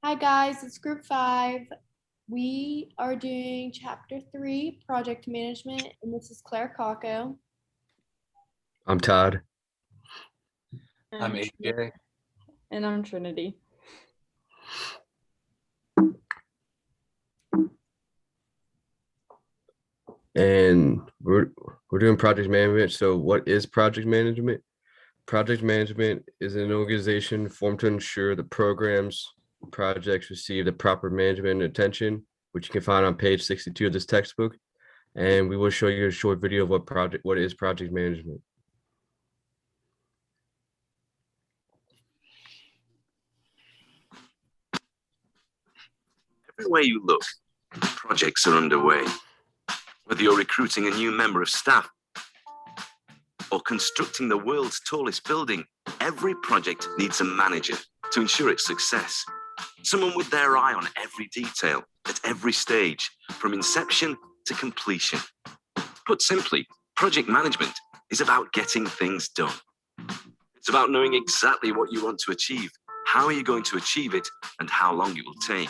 Hi guys, it's group 5. We are doing chapter 3, project management, and this is Claire Cocco. I'm Todd. I'm AJ. And I'm Trinity. And we're doing project management. So what is project management? Project management is an organization formed to ensure the programs, projects receive the proper management and attention, which you can find on page 62 of this textbook. And we will show you a short video of what is project management. Everywhere you look, projects are underway. Whether you're recruiting a new member of staff or constructing the world's tallest building, every project needs a manager to ensure its success. Someone with their eye on every detail at every stage, from inception to completion. Put simply, project management is about getting things done. It's about knowing exactly what you want to achieve, how you're going to achieve it, and how long it will take.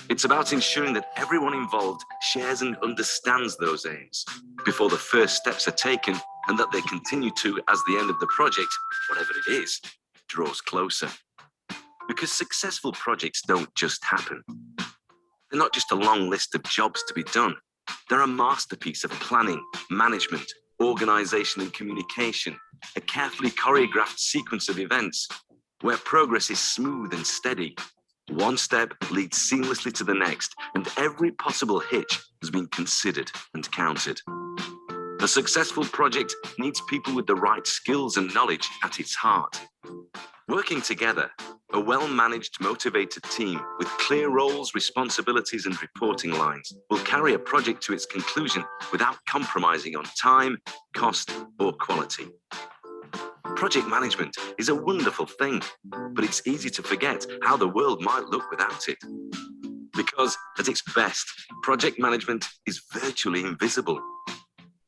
It's about ensuring that everyone involved shares and understands those aims before the first steps are taken, and that they continue to as the end of the project, whatever it is, draws closer. Because successful projects don't just happen. They're not just a long list of jobs to be done. They're a masterpiece of planning, management, organization, and communication, a carefully choreographed sequence of events where progress is smooth and steady. One step leads seamlessly to the next, and every possible hitch has been considered and counted. A successful project needs people with the right skills and knowledge at its heart. Working together, a well-managed, motivated team with clear roles, responsibilities, and reporting lines will carry a project to its conclusion without compromising on time, cost, or quality. Project management is a wonderful thing, but it's easy to forget how the world might look without it. Because at its best, project management is virtually invisible.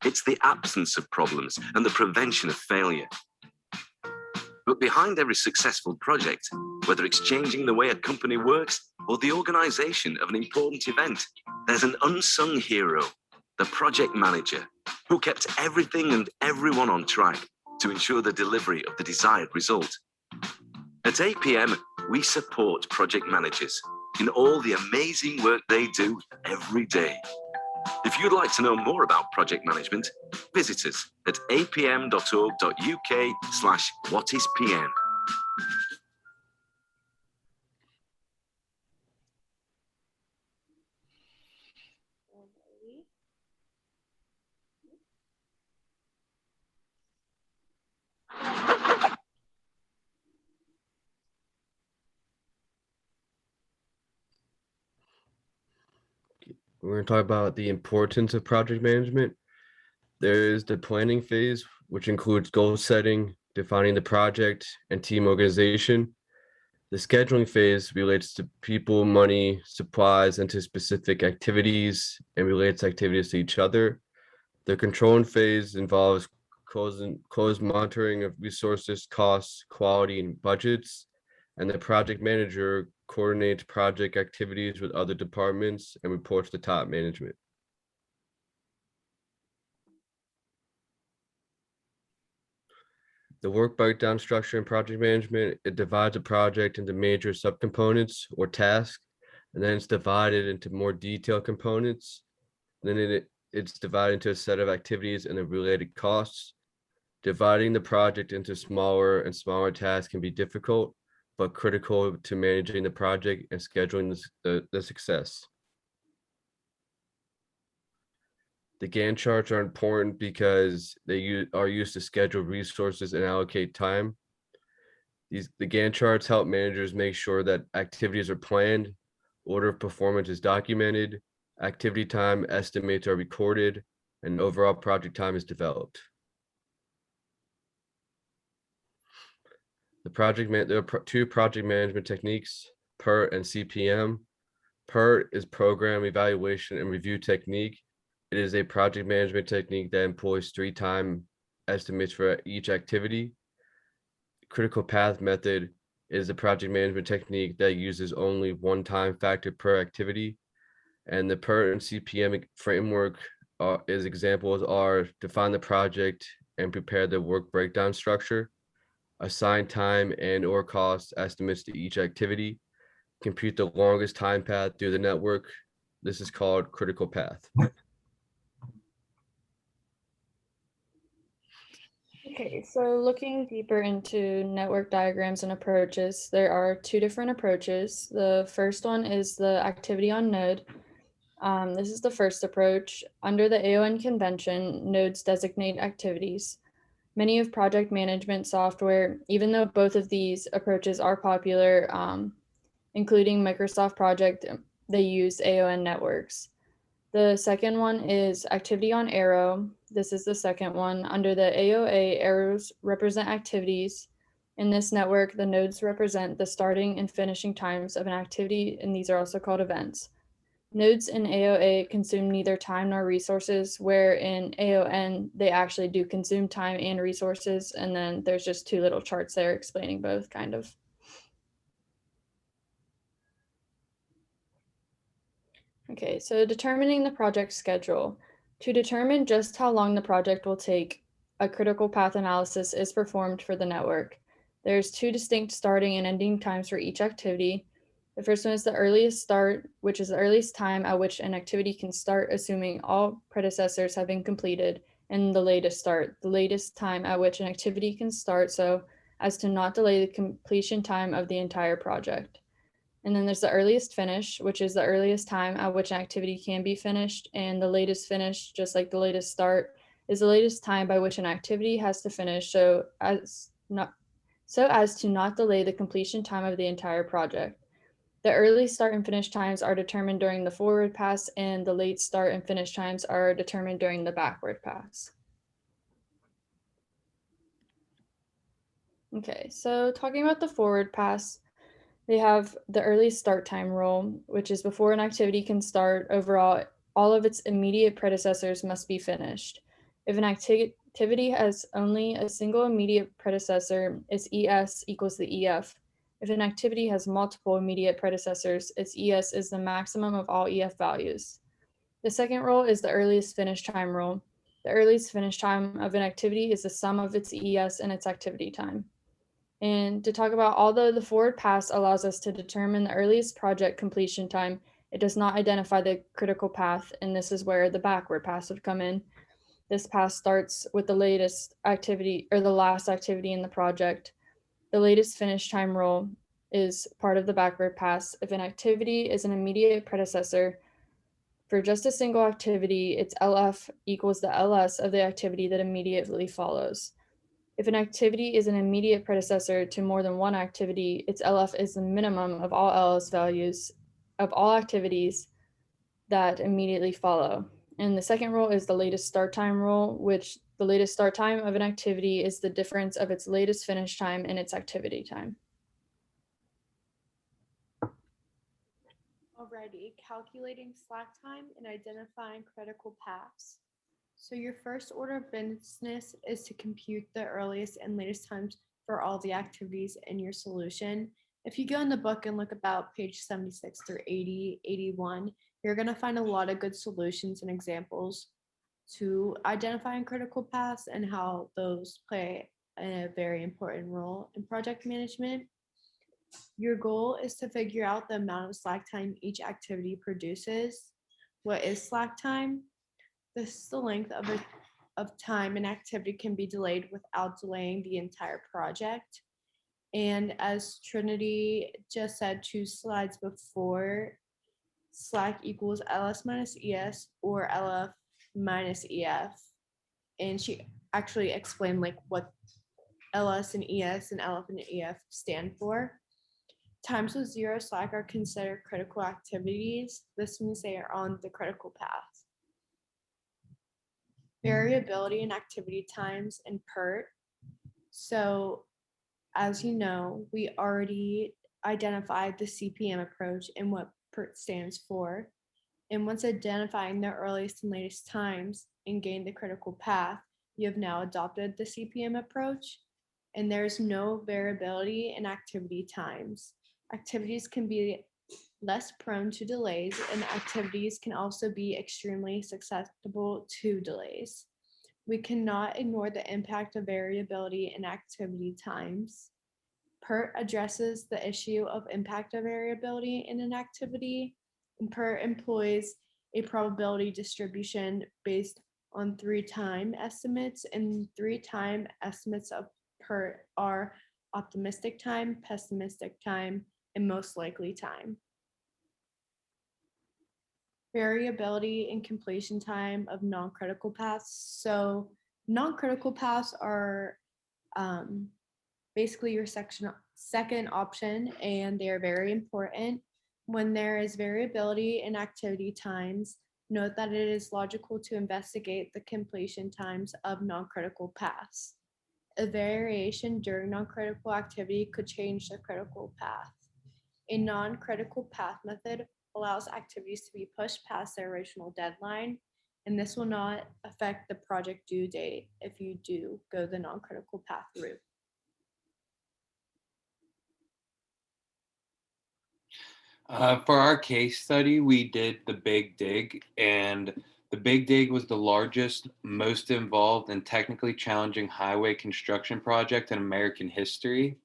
It's the absence of problems and the prevention of failure. But behind every successful project, whether it's changing the way a company works or the organization of an important event, there's an unsung hero, the project manager, who kept everything and everyone on track to ensure the delivery of the desired result. At APM, we support project managers in all the amazing work they do every day. If you'd like to know more about project management, visit us at apm.org.uk/whatispm. We're going to talk about the importance of project management. There is the planning phase, which includes goal setting, defining the project, and team organization. The scheduling phase relates to people, money, supplies, and to specific activities, and relates activities to each other. The controlling phase involves close monitoring of resources, costs, quality, and budgets. And the project manager coordinates project activities with other departments and reports to top management. The work breakdown structure in project management, it divides a project into major subcomponents or tasks, and then it's divided into more detailed components. Then it's divided into a set of activities and the related costs. Dividing the project into smaller and smaller tasks can be difficult, but critical to managing the project and scheduling the success. The Gantt charts are important because they are used to schedule resources and allocate time. The Gantt charts help managers make sure that activities are planned, order of performance is documented, activity time estimates are recorded, and overall project time is developed. There are two project management techniques, PERT and CPM. PERT is program evaluation and review technique. It is a project management technique that employs 3-time estimates for each activity. Critical path method is a project management technique that uses only one time factor per activity. And the PERT and CPM framework is examples are define the project and prepare the work breakdown structure, assign time and or cost estimates to each activity, compute the longest time path through the network. This is called critical path. Okay, so looking deeper into network diagrams and approaches, there are two different approaches. The first one is the activity on node. This is the first approach. Under the AON convention, nodes designate activities. Many of project management software, even though both of these approaches are popular, including Microsoft Project, they use AON networks. The second one is activity on arrow. This is the second one. Under the AOA, arrows represent activities. In this network, the nodes represent the starting and finishing times of an activity, and these are also called events. Nodes in AOA consume neither time nor resources, where in AON, they actually do consume time and resources, and then there's just two little charts there explaining both, kind of. Okay, so determining the project schedule. To determine just how long the project will take, a critical path analysis is performed for the network. There's two distinct starting and ending times for each activity. The first one is the earliest start, which is the earliest time at which an activity can start, assuming all predecessors have been completed, and the latest start, the latest time at which an activity can start so as to not delay the completion time of the entire project. And then there's the earliest finish, which is the earliest time at which an activity can be finished. And the latest finish, just like the latest start, is the latest time by which an activity has to finish so as to not delay the completion time of the entire project. The early start and finish times are determined during the forward pass, and the late start and finish times are determined during the backward pass. Okay, so talking about the forward pass, they have the early start time rule, which is before an activity can start, overall, all of its immediate predecessors must be finished. If an activity has only a single immediate predecessor, its ES equals the EF. If an activity has multiple immediate predecessors, its ES is the maximum of all EF values. The second rule is the earliest finish time rule. The earliest finish time of an activity is the sum of its ES and its activity time. And to talk about, although the forward pass allows us to determine the earliest project completion time, it does not identify the critical path, and this is where the backward pass would come in. This pass starts with the latest activity or the last activity in the project. The latest finish time rule is part of the backward pass. If an activity is an immediate predecessor, for just a single activity, its LF equals the LS of the activity that immediately follows. If an activity is an immediate predecessor to more than one activity, its LF is the minimum of all LS values of all activities that immediately follow. And the second rule is the latest start time rule, which the latest start time of an activity is the difference of its latest finish time and its activity time. Alrighty, calculating slack time and identifying critical paths. So your first order of business is to compute the earliest and latest times for all the activities in your solution. If you go in the book and look about page 76 through 80, 81, you're going to find a lot of good solutions and examples to identifying critical paths and how those play a very important role in project management. Your goal is to figure out the amount of slack time each activity produces. What is slack time? This is the length of time an activity can be delayed without delaying the entire project. And as Trinity just said 2 slides before, slack equals LS minus ES or LF minus EF. And she actually explained like what LS and ES and LF and EF stand for. Times with zero slack are considered critical activities. This means they are on the critical path. Variability in activity times and PERT. So as you know, we already identified the CPM approach and what PERT stands for. And once identifying the earliest and latest times and gained the critical path, you have now adopted the CPM approach. and there's no variability in activity times. Activities can be less prone to delays, and activities can also be extremely susceptible to delays. We cannot ignore the impact of variability in activity times. PERT addresses the issue of impact of variability in an activity, and PERT employs a probability distribution based on 3 time estimates, and 3 time estimates of PERT are optimistic time, pessimistic time, and most likely time. Variability in completion time of non-critical paths. So non-critical paths are basically your second option, and they are very important. When there is variability in activity times, note that it is logical to investigate the completion times of non-critical paths. A variation during non-critical activity could change the critical path. A non-critical path method allows activities to be pushed past their original deadline, and this will not affect the project due date if you do go the non-critical path route. For our case study, we did the Big Dig, and the Big Dig was the largest, most involved, and technically challenging highway construction project in American history.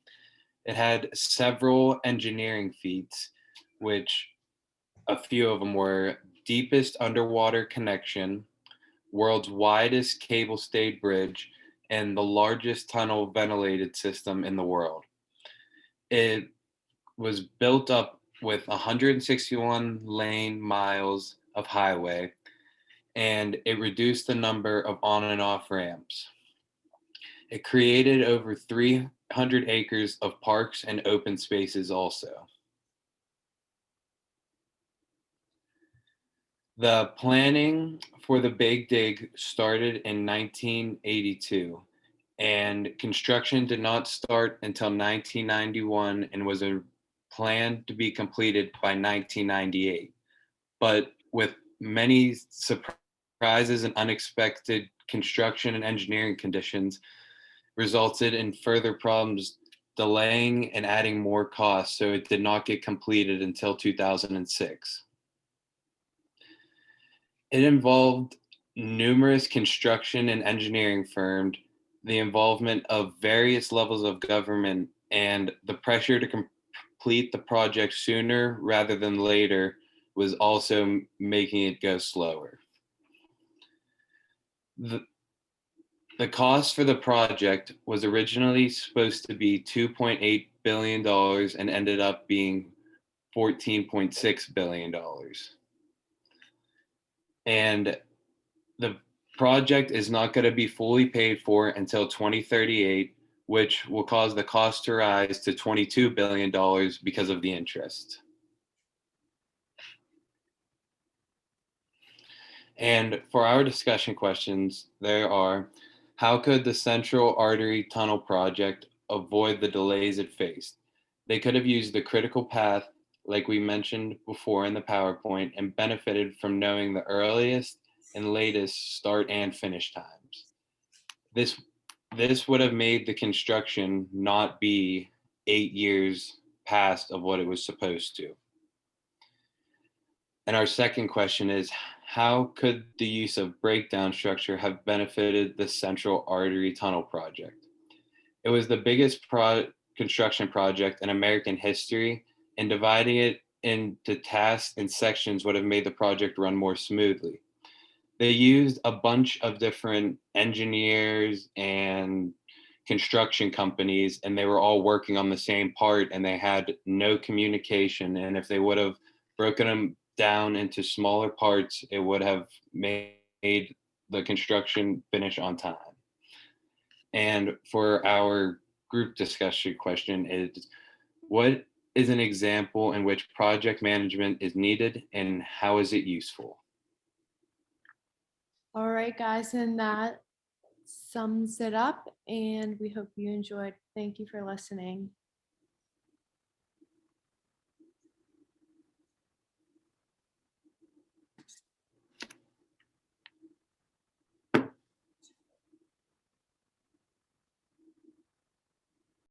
It had several engineering feats, which a few of them were deepest underwater connection, world's widest cable stayed bridge, and the largest tunnel ventilated system in the world. It was built up with 161 lane miles of highway, and it reduced the number of on and off ramps. It created over 300 acres of parks and open spaces also. The planning for the Big Dig started in 1982, and construction did not start until 1991 and was planned to be completed by 1998. But with many surprises and unexpected construction and engineering conditions, resulted in further problems delaying and adding more costs, so it did not get completed until 2006. It involved numerous construction and engineering firms, the involvement of various levels of government, and the pressure to complete the project sooner rather than later was also making it go slower. The cost for the project was originally supposed to be $2.8 billion and ended up being $14.6 billion. And the project is not going to be fully paid for until 2038, which will cause the cost to rise to $22 billion because of the interest. And for our discussion questions, there are: how could the Central Artery Tunnel project avoid the delays it faced? They could have used the critical path, like we mentioned before in the PowerPoint, and benefited from knowing the earliest and latest start and finish times. This would have made the construction not be 8 years past of what it was supposed to. And our second question is, how could the use of breakdown structure have benefited the Central Artery Tunnel project? It was the biggest construction project in American history, and dividing it into tasks and sections would have made the project run more smoothly. They used a bunch of different engineers and construction companies, and they were all working on the same part, and they had no communication. And if they would have broken them down into smaller parts, it would have made the construction finish on time. And for our group discussion question is, what is an example in which project management is needed, and how is it useful? All right, guys, and that sums it up, and we hope you enjoyed. Thank you for listening.